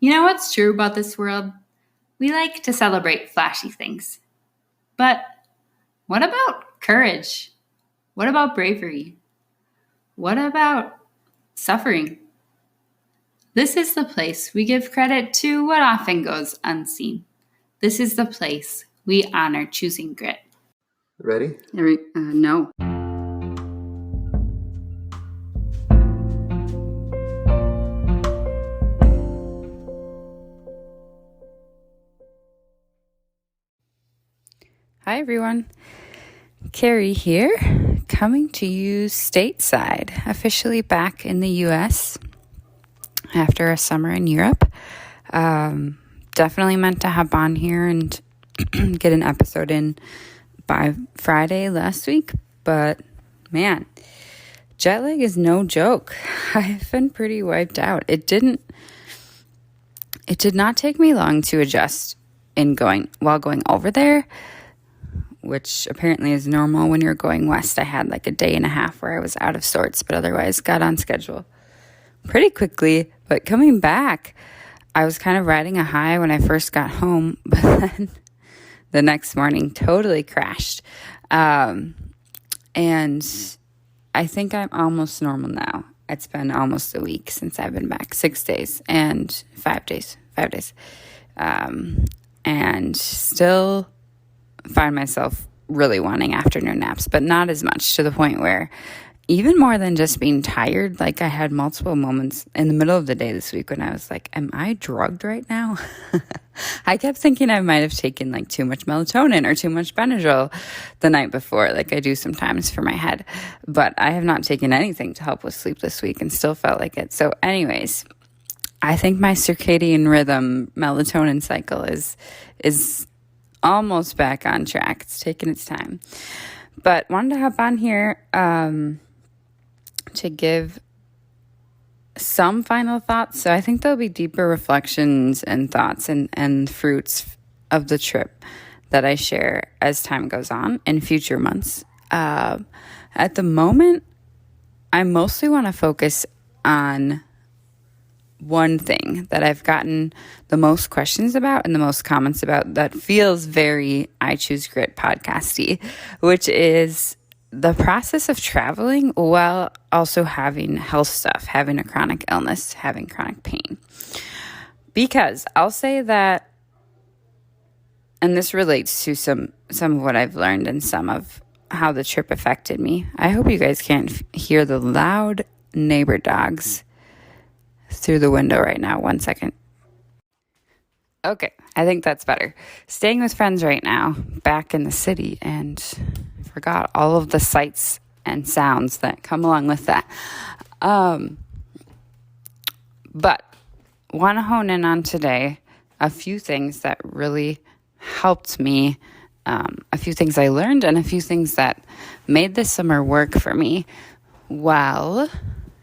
You know what's true about this world? We like to celebrate flashy things. But what about courage? What about bravery? What about suffering? This is the place we give credit to what often goes unseen. This is the place we honor choosing grit. Ready? No. Hi everyone, Carrie here, coming to you stateside, officially back in the U.S. after a summer in Europe. Definitely meant to hop on here and get an episode in by Friday last week, but man, jet lag is no joke. I've been pretty wiped out. It did not take me long to adjust while going over there, which apparently is normal when you're going west. I had like a day and a half where I was out of sorts, but otherwise got on schedule pretty quickly. But coming back, I was kind of riding a high when I first got home, but then the next morning totally crashed. And I think I'm almost normal now. It's been almost a week since I've been back, 6 days and 5 days. And still find myself really wanting afternoon naps, but not as much, to the point where even more than just being tired, like I had multiple moments in the middle of the day this week when I was like, am I drugged right now? I kept thinking I might have taken like too much melatonin or too much Benadryl the night before, like I do sometimes for my head, but I have not taken anything to help with sleep this week and still felt like it. So anyways, I think my circadian rhythm melatonin cycle is almost back on track. It's taken its time. But wanted to hop on here to give some final thoughts. So I think there'll be deeper reflections and thoughts and fruits of the trip that I share as time goes on in future months. At the moment, I mostly want to focus on one thing that I've gotten the most questions about and the most comments about that feels very I Choose Grit podcasty, which is the process of traveling while also having health stuff, having a chronic illness, having chronic pain. Because I'll say that, and this relates to some of what I've learned and some of how the trip affected me. I hope you guys can't hear the loud neighbor dogs through the window right now. 1 second. Okay, I think that's better. Staying with friends right now, back in the city, and forgot all of the sights and sounds that come along with that. But want to hone in on today a few things that really helped me, a few things I learned, and a few things that made this summer work for me while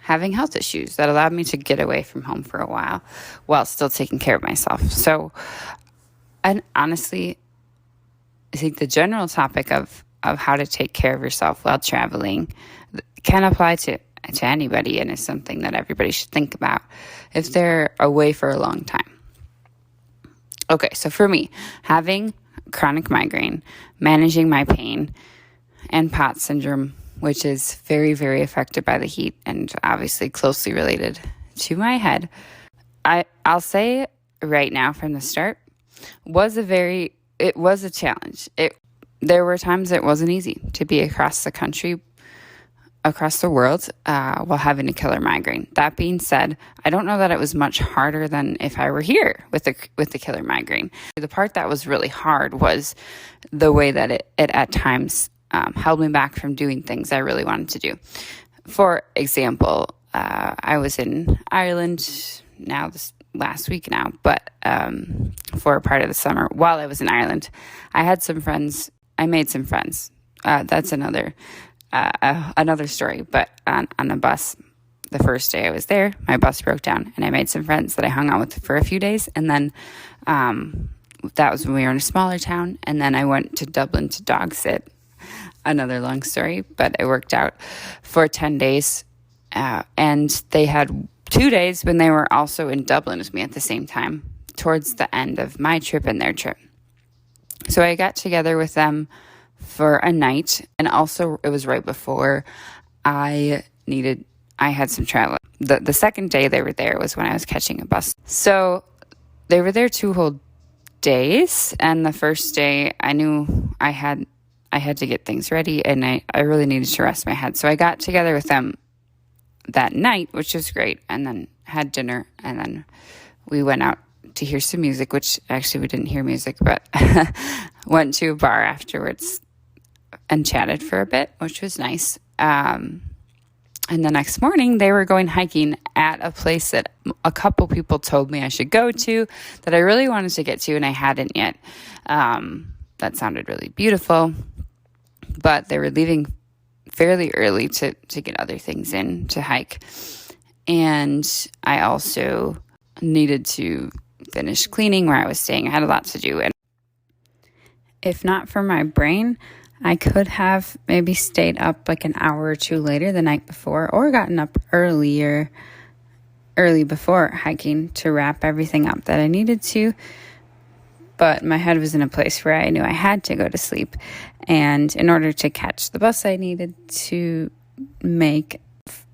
having health issues that allowed me to get away from home for a while still taking care of myself. So, and honestly, I think the general topic of how to take care of yourself while traveling can apply to anybody, and is something that everybody should think about if they're away for a long time. Okay, so for me, having chronic migraine, managing my pain, and POTS syndrome, which is very, very affected by the heat and obviously closely related to my head, I'll say right now from the start, it was a challenge. There were times it wasn't easy to be across the country, across the world, while having a killer migraine. That being said, I don't know that it was much harder than if I were here with the killer migraine. The part that was really hard was the way that it at times held me back from doing things I really wanted to do. For example, I was in Ireland last week now, but for a part of the summer while I was in Ireland, I made some friends. That's another story, but on a bus, the first day I was there, my bus broke down and I made some friends that I hung out with for a few days. And then that was when we were in a smaller town. And then I went to Dublin to dog sit. Another long story, but it worked out for 10 days. And they had 2 days when they were also in Dublin with me at the same time, towards the end of my trip and their trip. So I got together with them for a night, and also it was right before I had some travel. The second day they were there was when I was catching a bus. So they were there 2 whole days, and the first day I knew I had to get things ready, and I really needed to rest my head. So I got together with them that night, which was great, and then had dinner, and then we went out to hear some music, which actually we didn't hear music, but went to a bar afterwards and chatted for a bit, which was nice. And the next morning, they were going hiking at a place that a couple people told me I should go to, that I really wanted to get to, and I hadn't yet. That sounded really beautiful, but they were leaving fairly early to get other things in to hike. And I also needed to finish cleaning where I was staying. I had a lot to do. And if not for my brain, I could have maybe stayed up like an hour or 2 later the night before, or gotten up early before hiking to wrap everything up that I needed to. But my head was in a place where I knew I had to go to sleep. And in order to catch the bus I needed to make,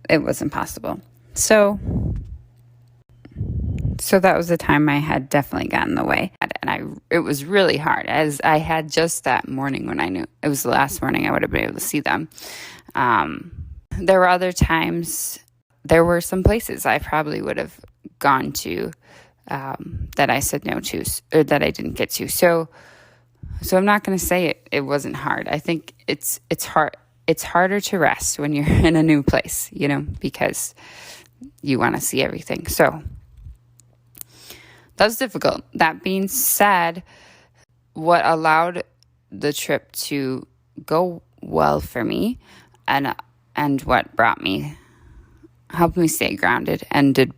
it was impossible. So that was the time my head definitely got in the way. And it was really hard, as I had just that morning when I knew it was the last morning I would have been able to see them. There were other times, there were some places I probably would have gone to that I said no to, or that I didn't get to. So I'm not going to say it wasn't hard. I think it's hard. It's harder to rest when you're in a new place, because you want to see everything. So that was difficult. That being said, what allowed the trip to go well for me, and what helped me stay grounded and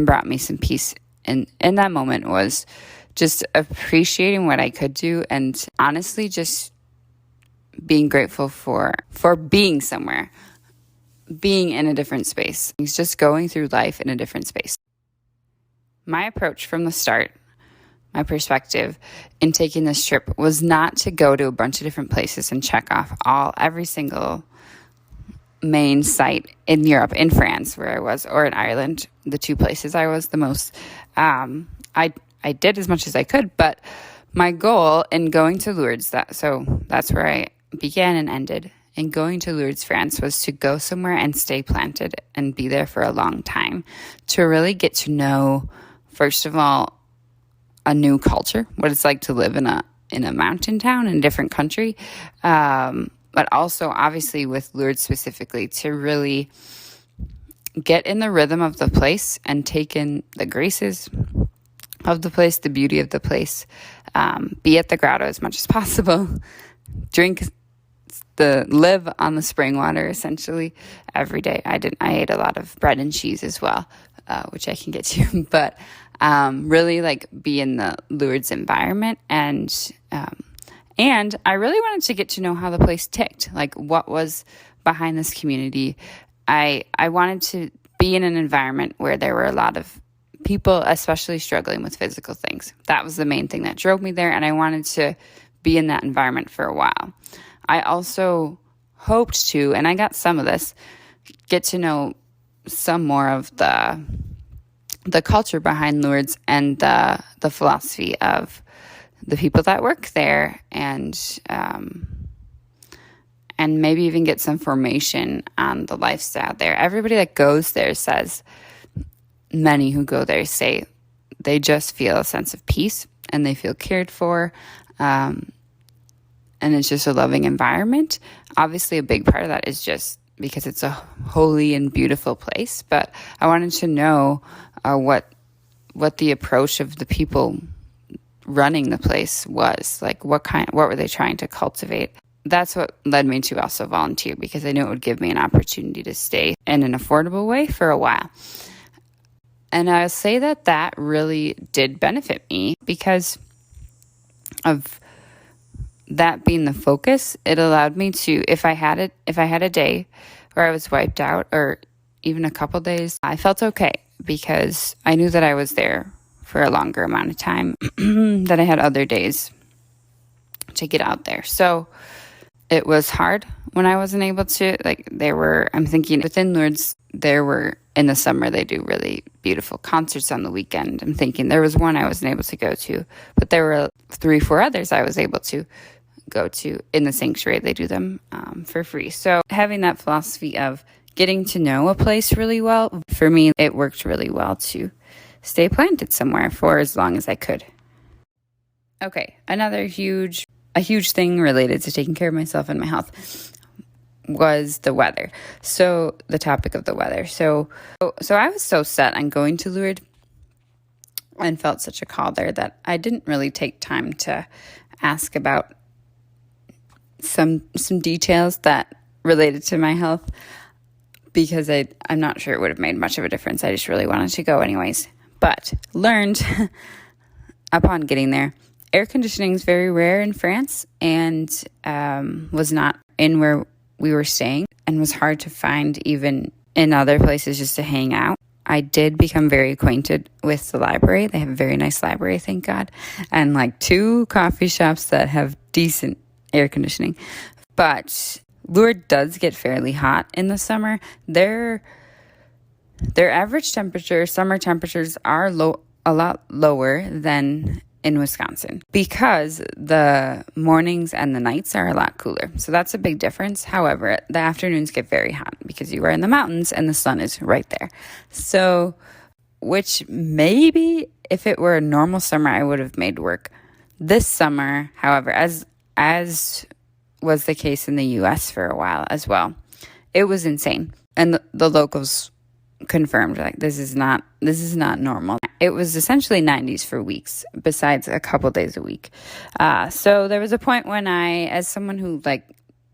brought me some peace in that moment, was just appreciating what I could do, and honestly just being grateful for being somewhere, being in a different space. It's just going through life in a different space. My approach from the start, my perspective in taking this trip, was not to go to a bunch of different places and check off every single main site in Europe, in France where I was, or in Ireland, the 2 places I was the most. I did as much as I could, but my goal in going to Lourdes, that's where I began and ended, in going to Lourdes, France, was to go somewhere and stay planted and be there for a long time, to really get to know, first of all, a new culture, what it's like to live in a mountain town in a different country, but also obviously with Lourdes specifically, to really get in the rhythm of the place and take in the graces of the place, the beauty of the place, be at the grotto as much as possible, live on the spring water essentially every day. I ate a lot of bread and cheese as well, which I can get to, but really like be in the Lourdes environment, and I really wanted to get to know how the place ticked, like what was behind this community. I wanted to be in an environment where there were a lot of people, especially struggling with physical things. That was the main thing that drove me there, and I wanted to be in that environment for a while. I also hoped to, and I got some of this, get to know some more of the culture behind Lourdes and the philosophy of the people that work there, and maybe even get some formation on the lifestyle there. Everybody that goes there says, many who go there say they just feel a sense of peace and they feel cared for, and it's just a loving environment. Obviously, a big part of that is just because it's a holy and beautiful place, but I wanted to know what the approach of the people running the place was, like what were they trying to cultivate. That's what led me to also volunteer, because I knew it would give me an opportunity to stay in an affordable way for a while. And I'll say that really did benefit me, because of that being the focus. It allowed me to, if I had a day where I was wiped out, or even a couple days, I felt okay, because I knew that I was there for a longer amount of time, that I had other days to get out there. So it was hard when I wasn't able to. Like, I'm thinking within Lourdes, in the summer, they do really beautiful concerts on the weekend. I'm thinking there was one I wasn't able to go to, but there were 3-4 others I was able to go to in the sanctuary. They do them for free. So having that philosophy of getting to know a place really well, for me, it worked really well to stay planted somewhere for as long as I could. Okay, a huge thing related to taking care of myself and my health was the weather. So the topic of the weather. So I was so set on going to Lourdes and felt such a call there that I didn't really take time to ask about some details that related to my health, because I'm not sure it would have made much of a difference. I just really wanted to go anyways. But learned upon getting there, air conditioning is very rare in France, and was not in where we were staying, and was hard to find even in other places just to hang out. I did become very acquainted with the library. They have a very nice library, thank God, and like 2 coffee shops that have decent air conditioning. But Lourdes does get fairly hot in the summer. Their average temperature, summer temperatures, are a lot lower than in Wisconsin, because the mornings and the nights are a lot cooler. So that's a big difference. However, the afternoons get very hot because you are in the mountains and the sun is right there. So, which maybe if it were a normal summer, I would have made work. This summer, however, as was the case in the US for a while as well, it was insane. And the locals confirmed, like, this is not normal. It was essentially 90s for weeks, besides a couple days a week. So there was a point when I, as someone who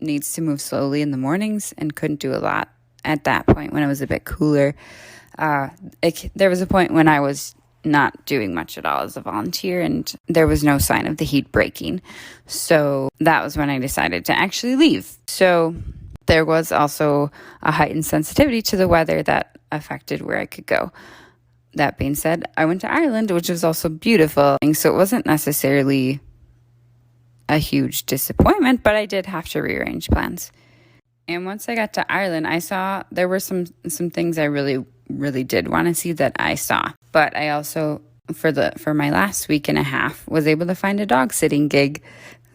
needs to move slowly in the mornings and couldn't do a lot at that point when it was a bit cooler, there was a point when I was not doing much at all as a volunteer, and there was no sign of the heat breaking. So that was when I decided to actually leave. So there was also a heightened sensitivity to the weather that affected where I could go. That being said, I went to Ireland, which was also beautiful. So it wasn't necessarily a huge disappointment, but I did have to rearrange plans. And once I got to Ireland, I saw there were some things I really, really did want to see that I saw. But I also, for my last week and a half, was able to find a dog sitting gig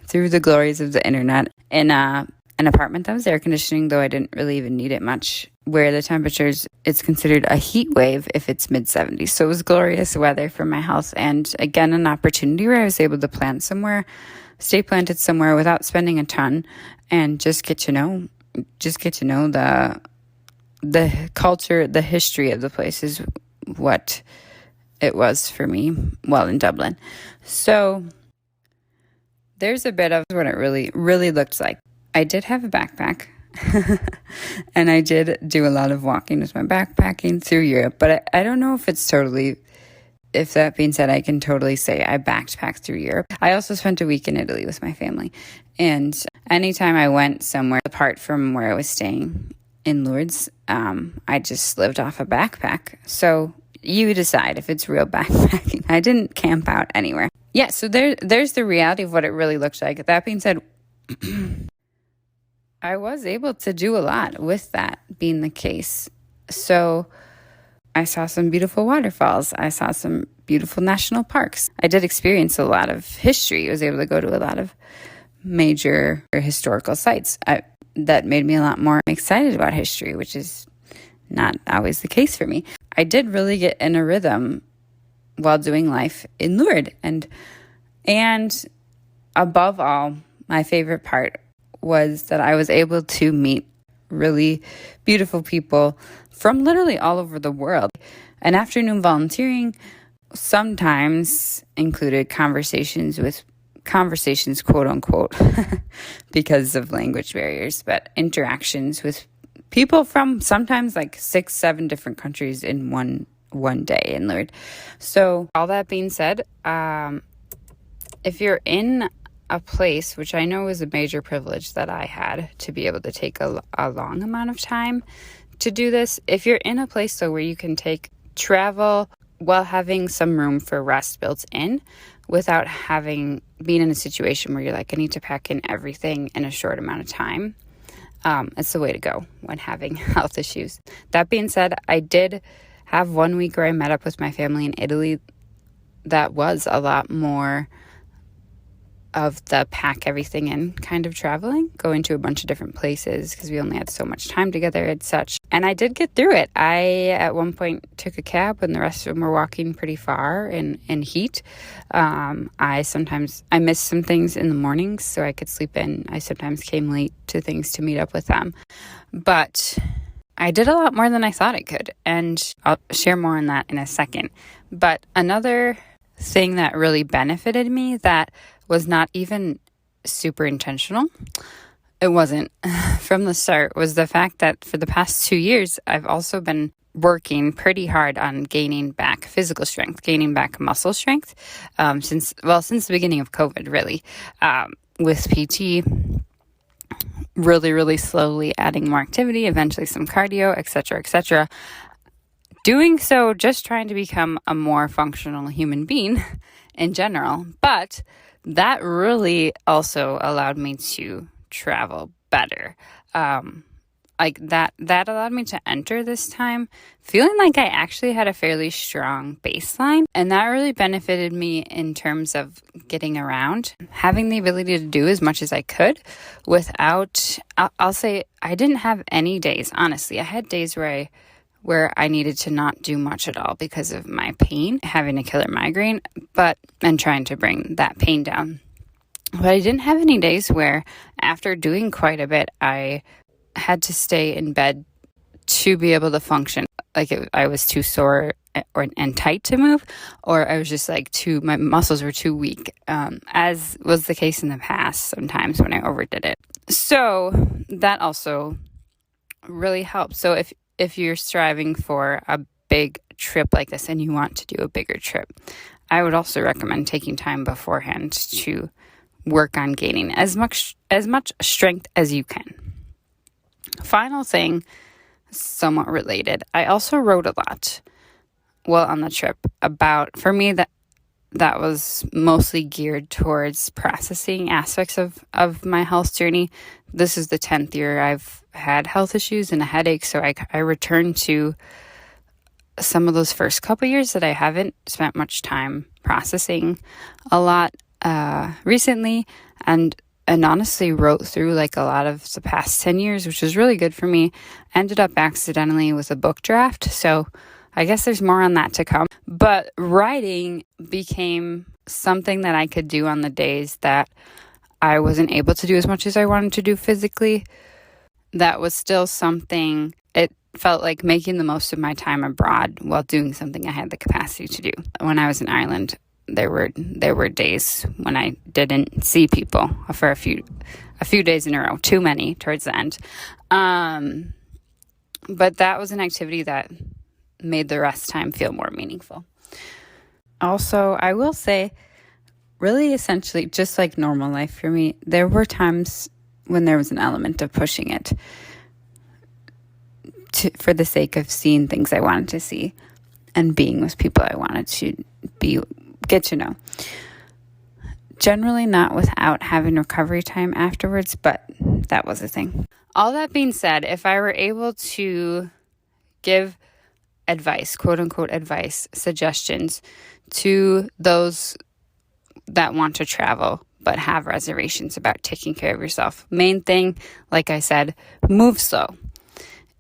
through the glories of the internet in an apartment that was air conditioning, though I didn't really even need it much, where the temperatures, it's considered a heat wave if it's mid-70s. So it was glorious weather for my health, and again, an opportunity where I was able to stay planted somewhere without spending a ton, and just get to know the culture, the history of the place is what it was for me while in Dublin. So there's a bit of what it really, really looked like. I did have a backpack, and I did do a lot of walking with my backpacking through Europe, but I don't know if that being said, I can totally say I backpacked through Europe. I also spent a week in Italy with my family, and anytime I went somewhere apart from where I was staying in Lourdes, I just lived off a backpack. So you decide if it's real backpacking. I didn't camp out anywhere. Yeah, so there's the reality of what it really looked like. That being said, I was able to do a lot with that being the case. So I saw some beautiful waterfalls. I saw some beautiful national parks. I did experience a lot of history. I was able to go to a lot of major historical sites. That made me a lot more excited about history, which is not always the case for me. I did really get in a rhythm while doing life in Lourdes. And above all, my favorite part was that I was able to meet really beautiful people from literally all over the world. An afternoon volunteering sometimes included conversations, quote unquote, because of language barriers, but interactions with people from sometimes 6-7 different countries in one day in Lourdes. So all that being said, if you're in a place, which I know is a major privilege that I had to be able to take a long amount of time to do this, if you're in a place though where you can take travel while having some room for rest built in without being in a situation where you're like, I need to pack in everything in a short amount of time. It's the way to go when having health issues. That being said, I did have 1 week where I met up with my family in Italy. That was a lot more of the pack everything in kind of traveling, going to a bunch of different places because we only had so much time together and such. And I did get through it. I, at one point, took a cab and the rest of them were walking pretty far in heat. I missed some things in the mornings so I could sleep in. I sometimes came late to things to meet up with them. But I did a lot more than I thought I could. And I'll share more on that in a second. But another thing that really benefited me that was not even super intentional, it wasn't from the start, was the fact that for the past 2 years, I've also been working pretty hard on gaining back physical strength, gaining back muscle strength, since the beginning of COVID, really, with PT, really, really slowly adding more activity, eventually some cardio, etc., etc. Doing so, just trying to become a more functional human being in general. But that really also allowed me to travel better. That allowed me to enter this time feeling like I actually had a fairly strong baseline. And that really benefited me in terms of getting around, having the ability to do as much as I could without, I'll say I didn't have any days, honestly. I had days where I needed to not do much at all because of my pain, having a killer migraine, and trying to bring that pain down. But I didn't have any days where, after doing quite a bit, I had to stay in bed to be able to function. I was too sore and tight to move, or I was just my muscles were too weak, as was the case in the past sometimes when I overdid it. So that also really helped. So if you're striving for a big trip like this and you want to do a bigger trip, I would also recommend taking time beforehand to work on gaining as much strength as you can. Final thing, somewhat related, I also wrote a lot on the trip for me, that was mostly geared towards processing aspects of my health journey. This is the 10th year I've had health issues and a headache, so I returned to some of those first couple years that I haven't spent much time processing a lot recently, and honestly wrote through a lot of the past 10 years, which was really good for me. Ended up accidentally with a book draft, so I guess there's more on that to come. But writing became something that I could do on the days that I wasn't able to do as much as I wanted to do physically. That was still something. It felt like making the most of my time abroad while doing something I had the capacity to do. When I was in Ireland, there were days when I didn't see people for a few days in a row, too many towards the end. But that was an activity that made the rest time feel more meaningful. Also, I will say, really essentially, just like normal life for me, there were times when there was an element of pushing it for the sake of seeing things I wanted to see and being with people I wanted to get to know. Generally not without having recovery time afterwards, but that was a thing. All that being said, if I were able to give advice, quote unquote advice, suggestions to those that want to travel but have reservations about taking care of yourself, main thing, like I said, move slow.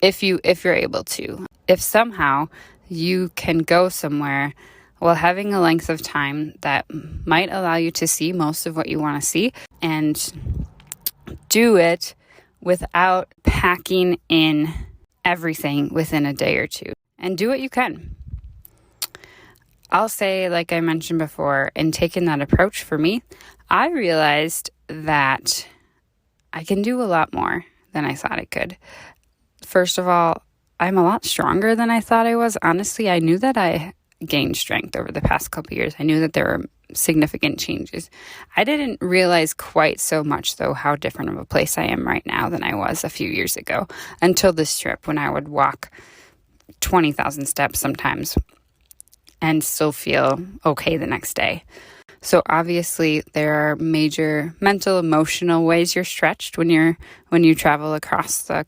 If you're able to. If somehow you can go somewhere while having a length of time that might allow you to see most of what you want to see, and do it without packing in everything within a day or two, and do what you can. I'll say, like I mentioned before, in taking that approach for me, I realized that I can do a lot more than I thought I could. First of all, I'm a lot stronger than I thought I was. Honestly, I knew that I gained strength over the past couple of years. I knew that there were significant changes. I didn't realize quite so much, though, how different of a place I am right now than I was a few years ago, until this trip when I would walk 20,000 steps sometimes and still feel okay the next day. So obviously there are major mental, emotional ways you're stretched when you travel across the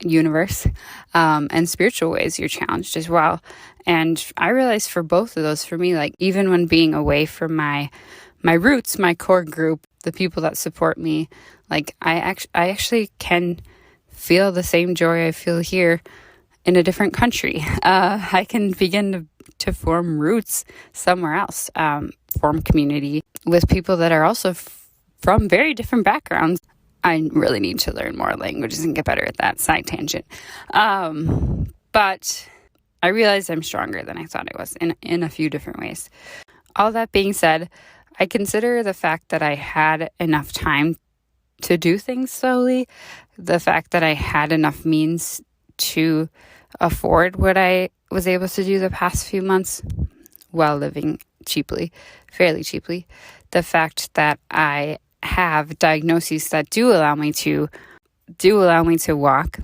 universe, and spiritual ways you're challenged as well. And I realized for both of those, for me, like even when being away from my roots, my core group, the people that support me, like I actually can feel the same joy I feel here in a different country. I can begin to form roots somewhere else, form community with people that are also from very different backgrounds. I really need to learn more languages and get better at that. Side tangent. But I realized I'm stronger than I thought I was in a few different ways. All that being said, I consider the fact that I had enough time to do things slowly, the fact that I had enough means to afford what I was able to do the past few months while living fairly cheaply, the fact that I have diagnoses that do allow me to walk.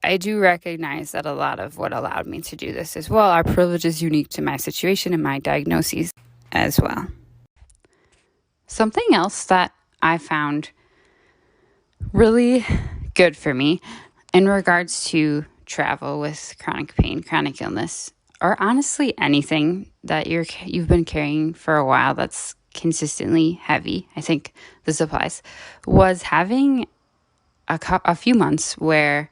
I do recognize that a lot of what allowed me to do this as well are privileges unique to my situation and my diagnoses as well. Something else that I found really good for me in regards to travel with chronic pain, chronic illness, or honestly anything that you've been carrying for a while that's consistently heavy, I think this applies, was having a few months where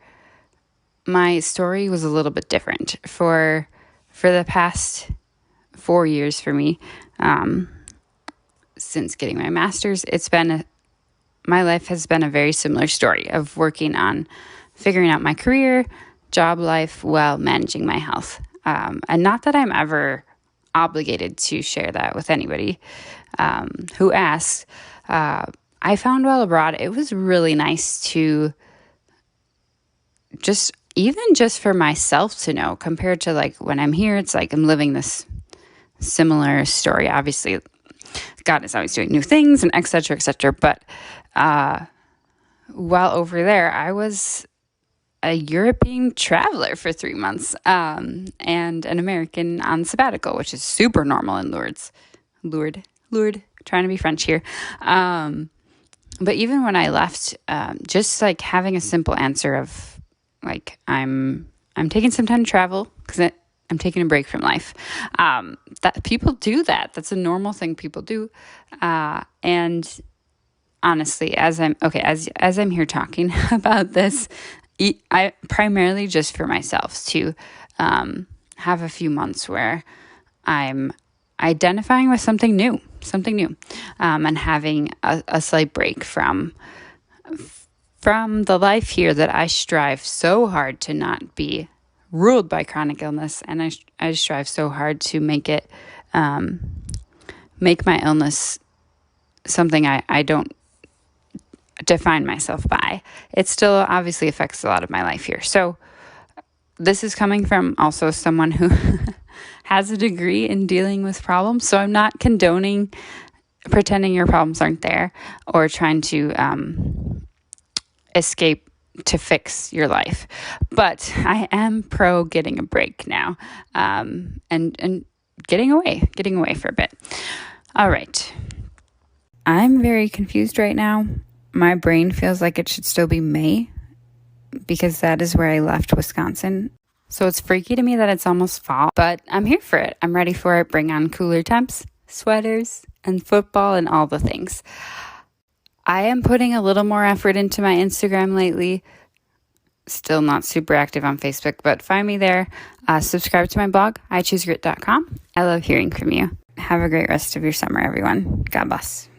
my story was a little bit different. For the past 4 years for me, since getting my master's, my life has been a very similar story of working on figuring out my career, job life, while managing my health. And not that I'm ever obligated to share that with anybody who asks. I found while abroad, it was really nice to just for myself to know, compared to like when I'm here, it's like I'm living this similar story. Obviously, God is always doing new things and et cetera, et cetera. But while over there, I was a European traveler for 3 months, and an American on sabbatical, which is super normal in Lourdes, trying to be French here. But even when I left, just like having a simple answer of like, I'm taking some time to travel because I'm taking a break from life. That people do that. That's a normal thing people do. And honestly, as I'm here talking about this, I primarily just for myself to have a few months where I'm identifying with something new, and having a slight break from the life here that I strive so hard to not be ruled by chronic illness, and I strive so hard to make my illness something I don't define myself by. It still obviously affects a lot of my life here. So this is coming from also someone who has a degree in dealing with problems. So I'm not condoning pretending your problems aren't there or trying to escape to fix your life. But I am pro getting a break now, and getting away for a bit. All right. I'm very confused right now. My brain feels like it should still be May because that is where I left Wisconsin. So it's freaky to me that it's almost fall, but I'm here for it. I'm ready for it. Bring on cooler temps, sweaters, and football and all the things. I am putting a little more effort into my Instagram lately. Still not super active on Facebook, but find me there. Subscribe to my blog, ichoosegrit.com. I love hearing from you. Have a great rest of your summer, everyone. God bless.